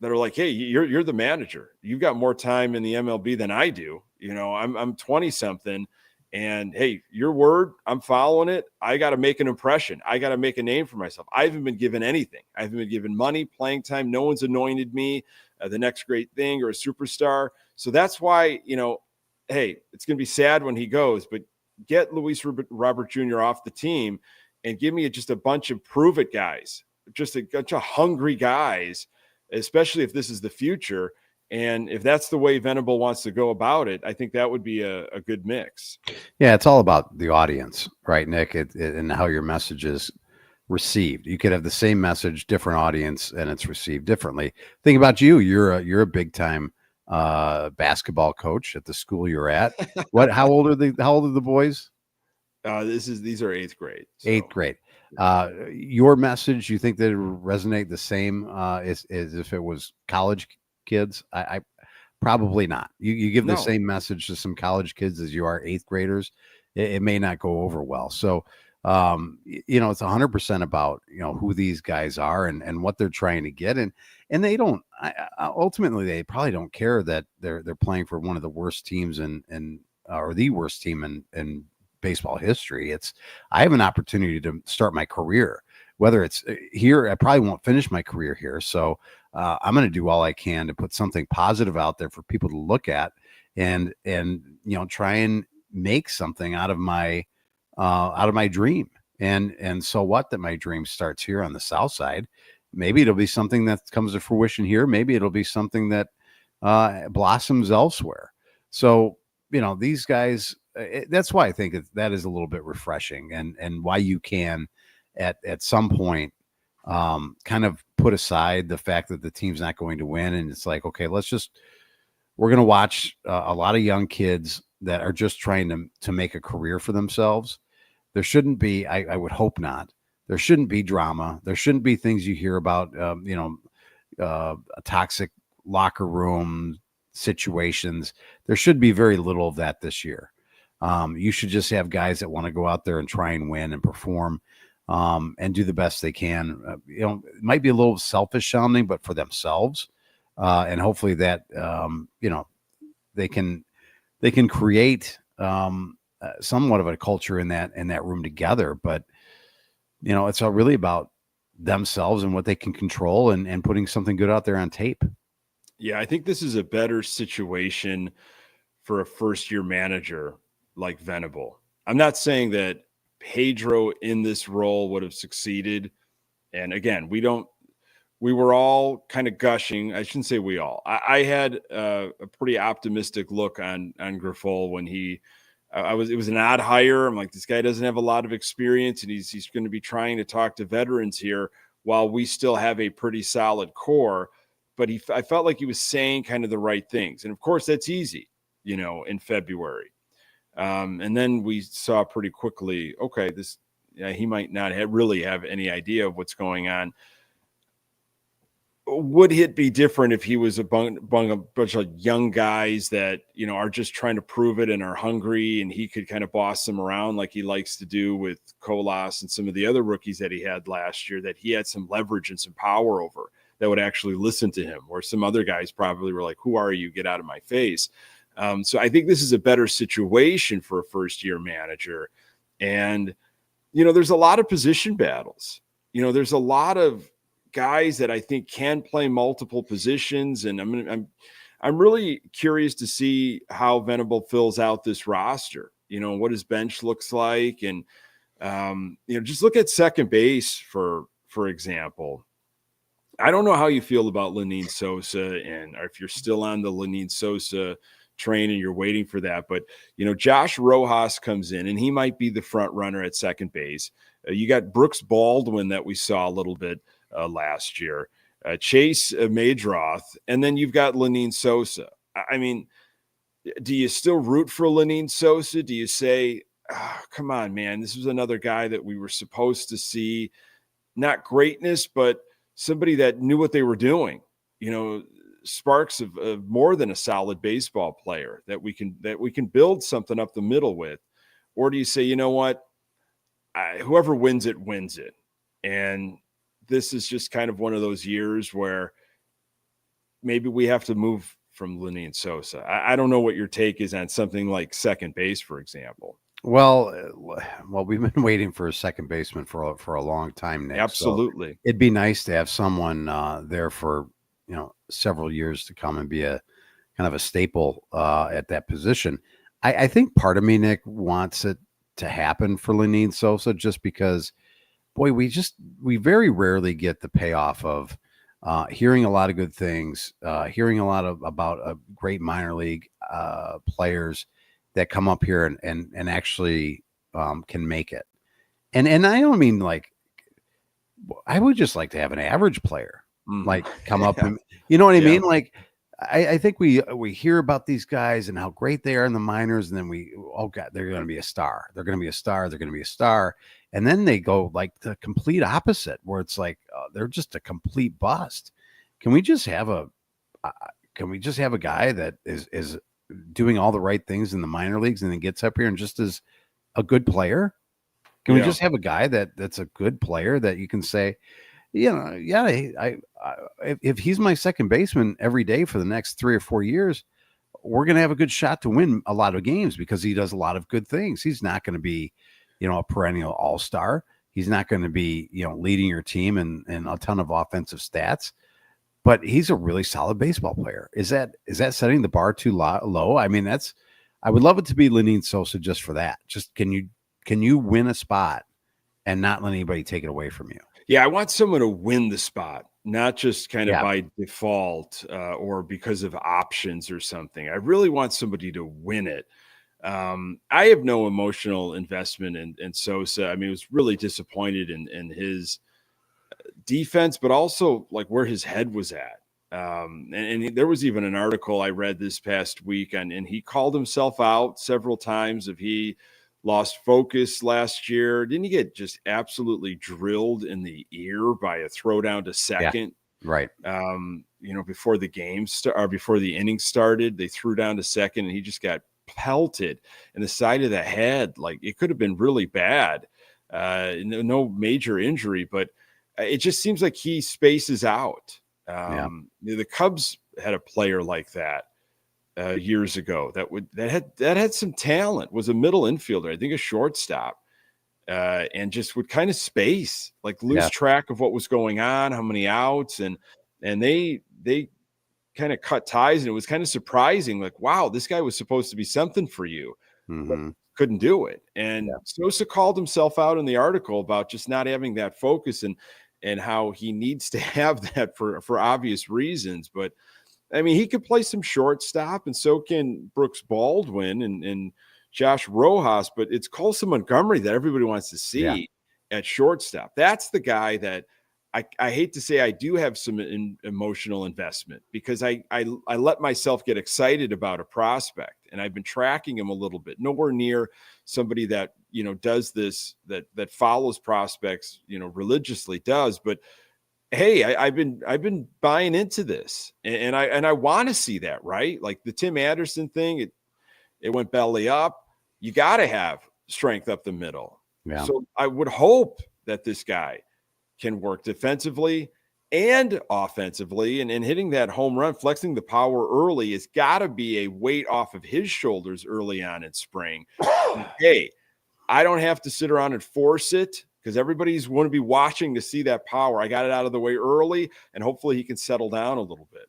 that are like, hey, you're the manager. You've got more time in the MLB than I do. I'm 20 something, and hey, your word, I'm following it. I got to make an impression. I got to make a name for myself. I haven't been given anything. I haven't been given money, playing time. No one's anointed me the next great thing or a superstar. So that's why, hey, it's going to be sad when he goes, but get Luis Robert Jr. off the team and give me just a bunch of prove it guys, just a bunch of hungry guys, especially if this is the future. And if that's the way Venable wants to go about it, I think that would be a good mix. Yeah, it's all about the audience, right, Nick? And how your message is received. You could have the same message, different audience, and it's received differently. Think about you. You're a big time basketball coach at the school you're at. How old are the boys? These are 8th grade. So. 8th grade. Your message, you think that it would resonate the same as if it was college kids? I probably not. You give the same message to some college kids as you are 8th graders, it may not go over well. So it's 100% about who these guys are and what they're trying to get, and they don't ultimately, they probably don't care that they're playing for one of the worst teams or the worst team in baseball history. I have an opportunity to start my career, whether it's here. I probably won't finish my career here, so I'm going to do all I can to put something positive out there for people to look at and try and make something out of my dream. And so what, that my dream starts here on the South Side. Maybe it'll be something that comes to fruition here. Maybe it'll be something that blossoms elsewhere. So, these guys, that's why I think that is a little bit refreshing, and why you can at some point kind of put aside the fact that the team's not going to win. And it's like, okay, we're going to watch a lot of young kids that are just trying to make a career for themselves. There shouldn't be, I would hope not, there shouldn't be drama. There shouldn't be things you hear about, a toxic locker room situations. There should be very little of that this year. You should just have guys that want to go out there and try and win and perform and do the best they can. It might be a little selfish sounding, but for themselves. And hopefully that, they can create somewhat of a culture in that room together. But, it's all really about themselves and what they can control and putting something good out there on tape. Yeah, I think this is a better situation for a first-year manager like Venable. I'm not saying that Pedro in this role would have succeeded. And again, we were all kind of gushing. I shouldn't say we all. I had a pretty optimistic look on Grifol when it was an odd hire. I'm like, this guy doesn't have a lot of experience, and he's going to be trying to talk to veterans here while we still have a pretty solid core. But I felt like he was saying kind of the right things. And of course that's easy, in February. And then we saw pretty quickly, okay, he might not really have any idea of what's going on. Would it be different if he was a bunch of young guys that, are just trying to prove it and are hungry, and he could kind of boss them around like he likes to do with Colas and some of the other rookies that he had last year, that he had some leverage and some power over, that would actually listen to him, where some other guys probably were like, who are you? Get out of my face. So I think this is a better situation for a first-year manager. And, there's a lot of position battles. There's a lot of guys that I think can play multiple positions. And I'm really curious to see how Venable fills out this roster, what his bench looks like. And, just look at second base, for example. I don't know how you feel about Lenyn Sosa, or if you're still on the Lenyn Sosa train and you're waiting for that. But, Josh Rojas comes in, and he might be the front runner at second base. You got Brooks Baldwin that we saw a little bit last year. Chase Madroth, and then you've got Lenine Sosa. I mean, do you still root for Lenine Sosa? Do you say, oh, come on, man, this was another guy that we were supposed to see, not greatness, but somebody that knew what they were doing, sparks of more than a solid baseball player that we can build something up the middle with? Or do you say, you know what, whoever wins it, and this is just kind of one of those years where maybe we have to move from Lenine Sosa? I don't know what your take is on something like second base, for example. Well, we've been waiting for a second baseman for a long time, Nick. Absolutely. So it'd be nice to have someone there for several years to come and be a kind of a staple at that position. I think part of me, Nick, wants it to happen for Lenine Sosa just because, boy, we very rarely get the payoff of hearing a lot of good things, hearing a lot about great minor league players that come up here and actually can make it. And I don't mean like, I would just like to have an average player like come up and, you know what I mean? Like, I think we hear about these guys and how great they are in the minors. And then they're going to be a star. They're going to be a star. They're going to be a star. And then they go like the complete opposite where it's like, they're just a complete bust. Can we just have a guy that is doing all the right things in the minor leagues and then gets up here and just is a good player? Can we just have a guy that's a good player that you can say, if he's my second baseman every day for the next 3 or 4 years, we're going to have a good shot to win a lot of games because he does a lot of good things. He's not going to be, a perennial all-star. He's not going to be, leading your team in a ton of offensive stats, but he's a really solid baseball player. Is that setting the bar too low? I mean, I would love it to be Lenine Sosa just for that. Just can you win a spot and not let anybody take it away from you? Yeah, I want someone to win the spot, not just kind of by default or because of options or something. I really want somebody to win it. I have no emotional investment in Sosa. I mean, I was really disappointed in his defense, but also like where his head was at. There was even an article I read this past week and he called himself out several times if he lost focus last year. Didn't he get just absolutely drilled in the ear by a throw down to second? Yeah, right. Before the before the inning started, they threw down to second and he just got pelted in the side of the head. Like it could have been really bad. No major injury, but it just seems like he spaces out. The Cubs had a player like that years ago that had some talent, was a middle infielder, I think a shortstop, and just would kind of space, like lose track of what was going on, how many outs, and they kind of cut ties, and it was kind of surprising, like, wow, this guy was supposed to be something for you, but couldn't do it. And Sosa called himself out in the article about just not having that focus and how he needs to have that for obvious reasons. But I mean, he could play some shortstop, and so can Brooks Baldwin and Josh Rojas, but it's Colson Montgomery that everybody wants to see at shortstop. That's the guy that I hate to say I do have some emotional investment because I let myself get excited about a prospect, and I've been tracking him a little bit. Nowhere near somebody that does this, that follows prospects religiously does, but hey, I've been buying into this, and I want to see that, right? Like the Tim Anderson thing, it went belly up. You got to have strength up the middle. Yeah. So I would hope that this guy can work defensively and offensively, and hitting that home run, flexing the power early has got to be a weight off of his shoulders early on in spring. Hey, I don't have to sit around and force it, because everybody's going to be watching to see that power. I got it out of the way early, and hopefully he can settle down a little bit.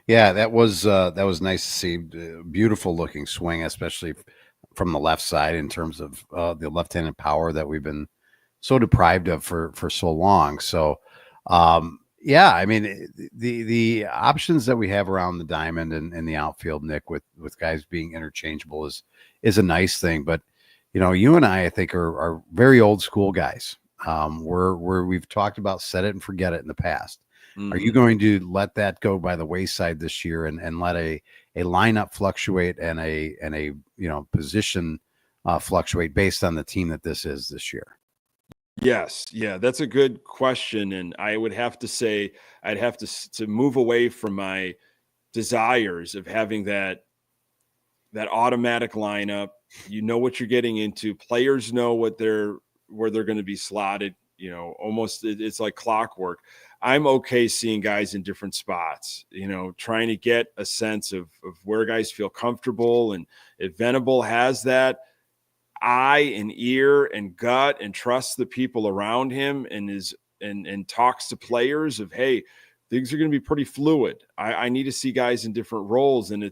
Yeah, that was nice to see. Beautiful looking swing, especially from the left side in terms of the left-handed power that we've been so deprived of for so long. So, I mean, the options that we have around the diamond and the outfield, Nick, with guys being interchangeable is a nice thing. But you and I think are very old school guys. We've talked about set it and forget it in the past. Are you going to let that go by the wayside this year and let a lineup fluctuate and a position fluctuate based on the team that this is this year? Yes. Yeah, that's a good question. And I would have to say I'd have to move away from my desires of having that automatic lineup. You know what you're getting into. Players know where they're going to be slotted, almost it's like clockwork. I'm okay seeing guys in different spots, trying to get a sense of where guys feel comfortable. And if Venable has that eye and ear and gut and trusts the people around him and talks to players of, hey, things are going to be pretty fluid. I need to see guys in different roles, and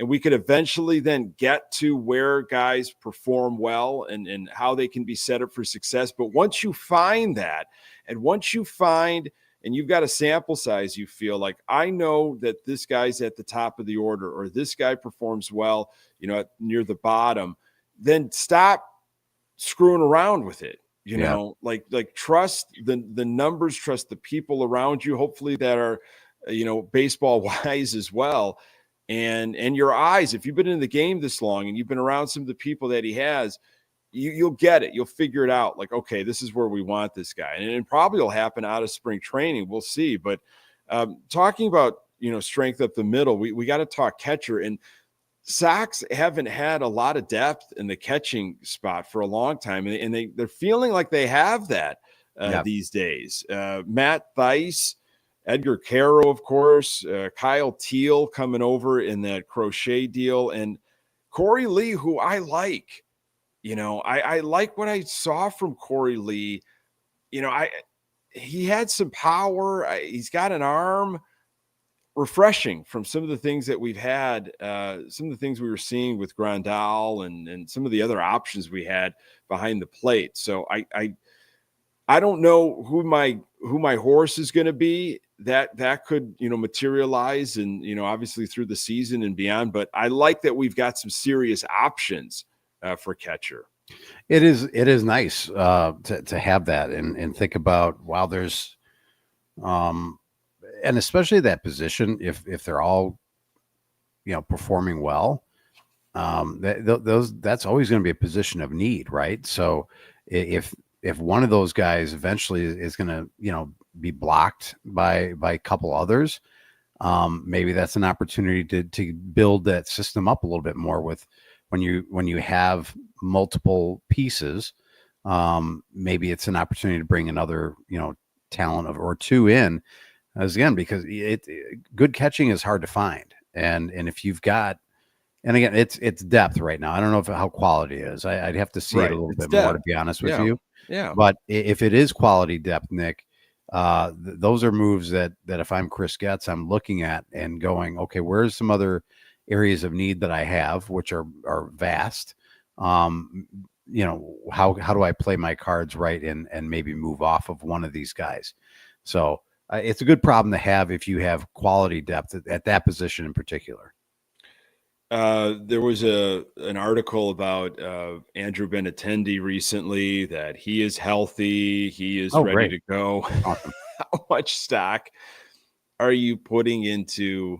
we could eventually then get to where guys perform well and how they can be set up for success. But once you find that, and you've got a sample size, you feel like, I know that this guy's at the top of the order, or this guy performs well, near the bottom, then stop screwing around with it. Like trust the numbers, trust the people around you, hopefully that are, baseball wise as well. And your eyes, if you've been in the game this long and you've been around some of the people that he has, you'll get it. You'll figure it out. Like, okay, this is where we want this guy. And it probably will happen out of spring training. We'll see. But talking about, strength up the middle, we got to talk catcher. And Sox haven't had a lot of depth in the catching spot for a long time. And they're feeling like they have that these days. Matt Thaiss, Edgar Caro, of course, Kyle Teal coming over in that Crochet deal, and Corey Lee, who I like. I like what I saw from Corey Lee. He had some power. He's got an arm. Refreshing from some of the things that we've had, some of the things we were seeing with Grandal and some of the other options we had behind the plate. So I don't know who my horse is going to be. That could, materialize and, obviously through the season and beyond, but I like that we've got some serious options for catcher. It is nice to have that and think about, wow, there's, and especially that position, if they're all, performing well, that's always going to be a position of need, right? So if one of those guys eventually is going to, be blocked by a couple others, maybe that's an opportunity to build that system up a little bit more with when you have multiple pieces. Maybe it's an opportunity to bring another, talent or two in. As again, because good catching is hard to find, and if you've got, and again, it's depth right now. I don't know how quality is. I'd have to see it a little bit more, to be honest with you. Yeah. But if it is quality depth, Nick, those are moves that if I'm Chris Getz, I'm looking at and going, okay, where's some other areas of need that I have, which are vast. How do I play my cards right and maybe move off of one of these guys? So. It's a good problem to have if you have quality depth at that position in particular. There was an article about Andrew Benintendi recently that he is healthy. He is ready to go. Awesome. How much stock are you putting into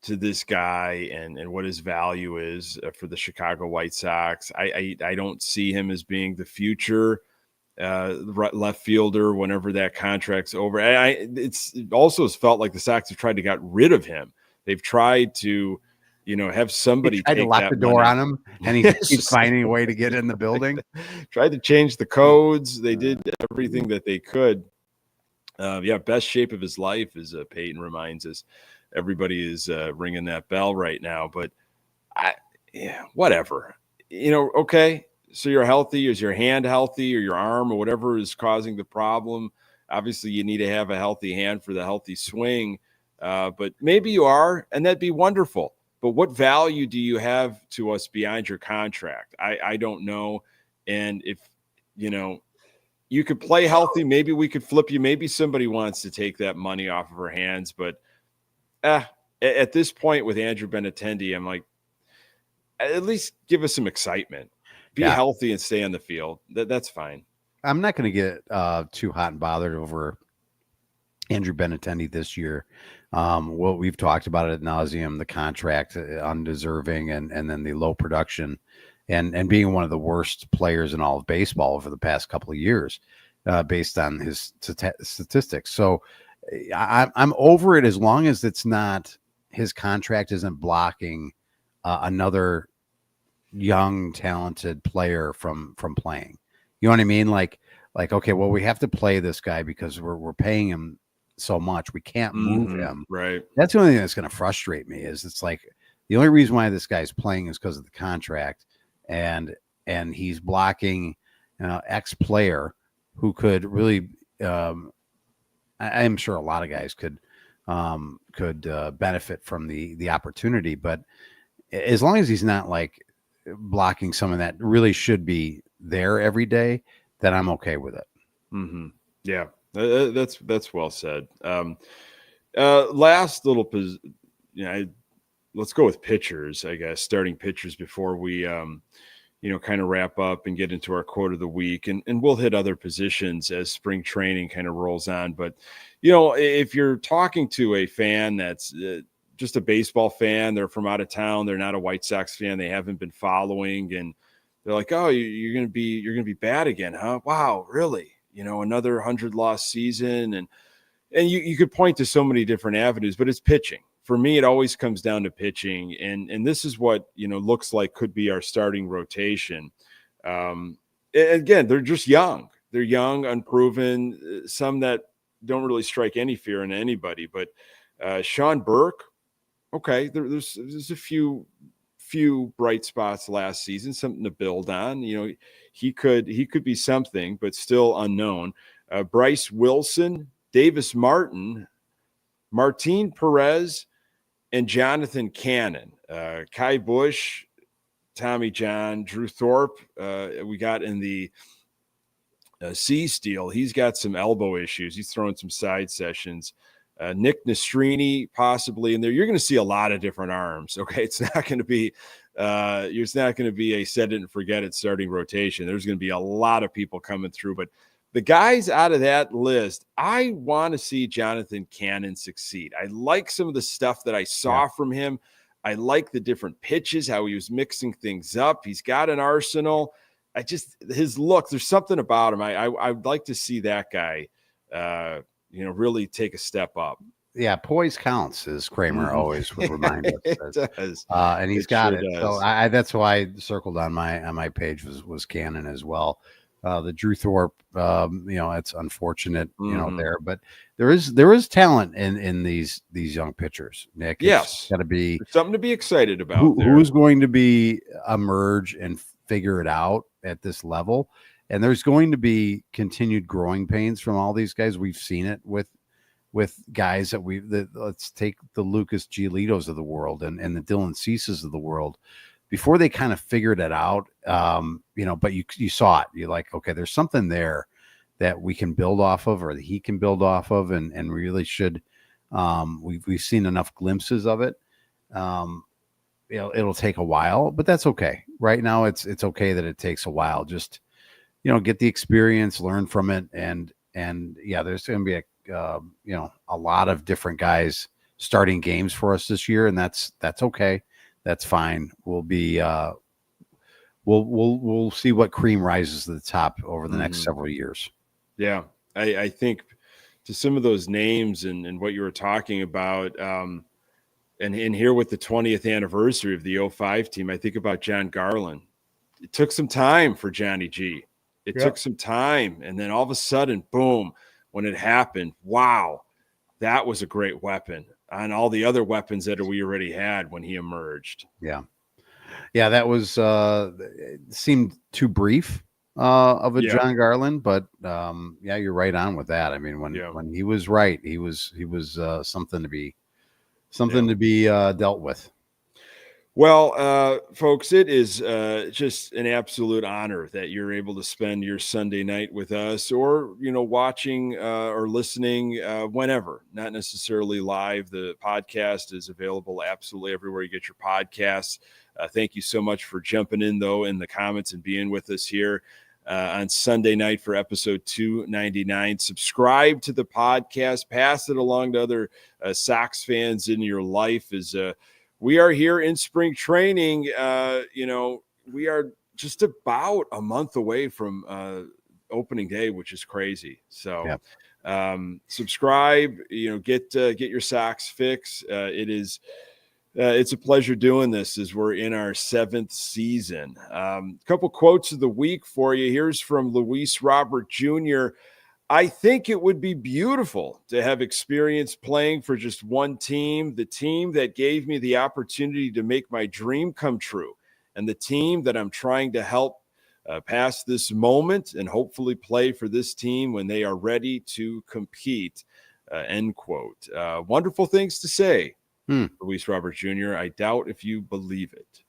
this guy and what his value is for the Chicago White Sox? I don't see him as being the future left fielder whenever that contract's over. It also felt like the Sox have tried to get rid of him. They've tried to, have somebody tried to lock the door on him, and he keeps finding a way to get in the building. Tried to change the codes. They did everything that they could. Best shape of his life, as Peyton reminds us. Everybody is ringing that bell right now, but whatever. Okay. So you're healthy. Is your hand healthy, or your arm, or whatever is causing the problem? Obviously, you need to have a healthy hand for the healthy swing. But maybe you are, and that'd be wonderful. But what value do you have to us beyond your contract? I don't know. And if, you could play healthy, maybe we could flip you. Maybe somebody wants to take that money off of our hands. But at this point with Andrew Benintendi, I'm like, at least give us some excitement. Be healthy and stay on the field. That's fine. I'm not going to get too hot and bothered over Andrew Benintendi this year. What we've talked about it ad nauseum, the contract, undeserving, and then the low production, and being one of the worst players in all of baseball over the past couple of years, based on his statistics. So I'm over it as long as it's not, his contract isn't blocking another young talented player from playing. You know what I mean? Like okay, well, we have to play this guy because we're paying him so much, we can't move him. Right. That's the only thing that's going to frustrate me. Is it's like the only reason why this guy's playing is because of the contract, and he's blocking X player who could really I'm sure a lot of guys could benefit from the opportunity, but as long as he's not like blocking someone that really should be there every day, then I'm okay with it. Mm-hmm. Yeah, that's well said. Last little, let's go with pitchers, I guess, starting pitchers before we, kind of wrap up and get into our quote of the week, and we'll hit other positions as spring training kind of rolls on. But, if you're talking to a fan that's just a baseball fan, they're from out of town, they're not a White Sox fan, they haven't been following, and they're like, "Oh, you're going to be bad again, huh? Wow, really? Another 100-loss season." And you could point to so many different avenues, but it's pitching. For me, it always comes down to pitching, and this is what looks like could be our starting rotation. Again, they're just young. They're young, unproven, some that don't really strike any fear in anybody. But Sean Burke, okay, there's a few bright spots last season, something to build on. He could be something, but still unknown. Bryce Wilson, Davis Martin, Martin Perez, and Jonathan Cannon. Kai Bush, Tommy John, Drew Thorpe, we got in the C Steel. He's got some elbow issues. He's throwing some side sessions. Nick Nastrini possibly in there. You're going to see a lot of different arms. Okay, it's not going to be a set it and forget it starting rotation. There's going to be a lot of people coming through, but the guys out of that list, I want to see Jonathan Cannon succeed. I like some of the stuff that I saw from him. I like the different pitches, how he was mixing things up. He's got an arsenal. His look, there's something about him. I'd like to see that guy, really take a step up. Yeah, poise counts, as Kramer always would remind us. It does. And he's got sure it. Does. So that's why I circled on my page was Cannon as well. The Drew Thorpe, it's unfortunate, there, but there is talent in these young pitchers, Nick. Yes, got to be something to be excited about. Who's going to be emerge and figure it out at this level? And there's going to be continued growing pains from all these guys. We've seen it with guys that let's take the Lucas Giolitos of the world and the Dylan Ceases of the world. Before they kind of figured it out, but you saw it. You're like, okay, there's something there that we can build off of, or that he can build off of, and really should. We've seen enough glimpses of it. It'll take a while, but that's okay. Right now, it's okay that it takes a while. Just get the experience, learn from it, and there's going to be a lot of different guys starting games for us this year, and that's okay. That's fine. We'll be we'll see what cream rises to the top over the next several years. Yeah, I think to some of those names and what you were talking about, and here with the 20th anniversary of the 05 team, I think about John Garland. It took some time for Johnny G. It took some time, and then all of a sudden, boom, when it happened, wow, that was a great weapon on all the other weapons that we already had when he emerged. Yeah, that was it seemed too brief of a John Garland, but you're right on with that. I mean, when he was right, he was something to be dealt with. Well, folks, it is just an absolute honor that you're able to spend your Sunday night with us, or, watching or listening whenever, not necessarily live. The podcast is available absolutely everywhere you get your podcasts. Thank you so much for jumping in, though, in the comments and being with us here. on Sunday night for episode 299. Subscribe to the podcast. Pass it along to other Sox fans in your life. As we are here in spring training, we are just about a month away from opening day, which is crazy. So. Yep. Subscribe, get your Sox fix. It's a pleasure doing this as we're in our 7th season. A couple quotes of the week for you. Here's from Luis Robert Jr. I think it would be beautiful to have experience playing for just one team, the team that gave me the opportunity to make my dream come true, and the team that I'm trying to help past this moment and hopefully play for this team when they are ready to compete, end quote. Wonderful things to say, Luis Robert Jr. I doubt if you believe it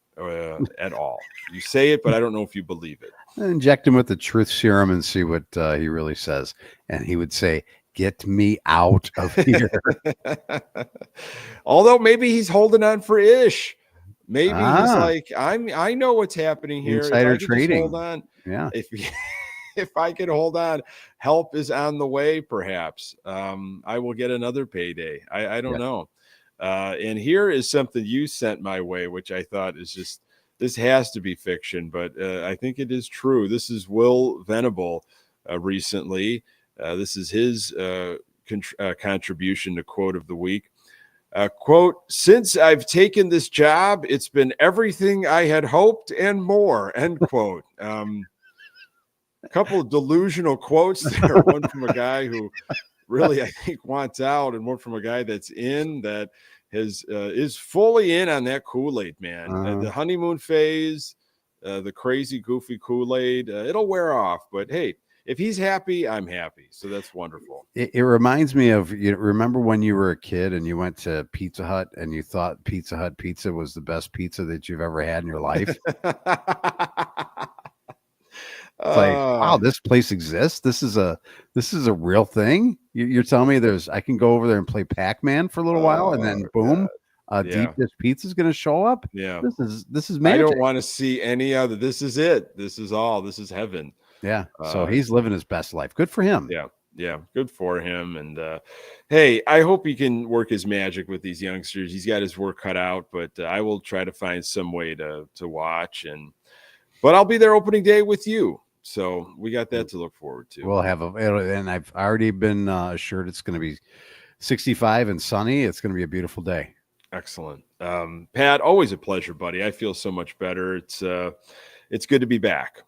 at all. You say it, but I don't know if you believe it. Inject him with the truth serum and see what he really says. And he would say, get me out of here. Although maybe he's holding on for Ish. Maybe he's like, I know what's happening here. Insider trading. Hold on. Yeah. If I could hold on, help is on the way, perhaps. I will get another payday. I don't know. And here is something you sent my way, which I thought is just, this has to be fiction, but I think it is true. This is Will Venable recently. This is his contribution to quote of the week. Quote, since I've taken this job, it's been everything I had hoped and more, end quote. A couple of delusional quotes there. One from a guy who really, I think, wants out, and one from a guy that's in, that is fully in on that Kool-Aid, man. The honeymoon phase, the crazy, goofy Kool-Aid, it'll wear off. But, hey, if he's happy, I'm happy. So that's wonderful. It reminds me of, remember when you were a kid and you went to Pizza Hut and you thought Pizza Hut pizza was the best pizza that you've ever had in your life? It's like, wow, this place exists. This is a real thing. You're telling me I can go over there and play Pac-Man for a little while, and then boom, deep dish pizza is going to show up. Yeah, this is magic. I don't want to see any other. This is it. This is all. This is heaven. Yeah. So he's living his best life. Good for him. Yeah. Good for him. And hey, I hope he can work his magic with these youngsters. He's got his work cut out, but I will try to find some way to watch. But I'll be there opening day with you. So we got that to look forward to. We'll have and I've already been assured it's going to be 65 and sunny. It's going to be a beautiful day. Excellent. Pat, always a pleasure, buddy. I feel so much better. It's good to be back.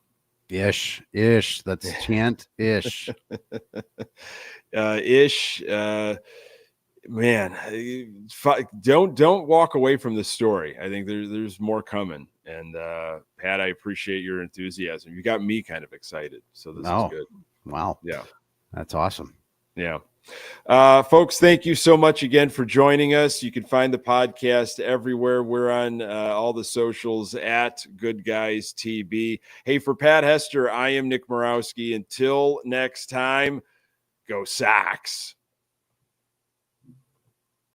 Ish. That's chant ish. Ish. Man, don't walk away from this story. I think there's more coming. And Pat, I appreciate your enthusiasm. You got me kind of excited. So this is good. Wow. Yeah. That's awesome. Yeah. Folks, thank you so much again for joining us. You can find the podcast everywhere. We're on all the socials at Good Guys TB. Hey, for Pat Hester, I am Nick Murawski. Until next time, go Sox.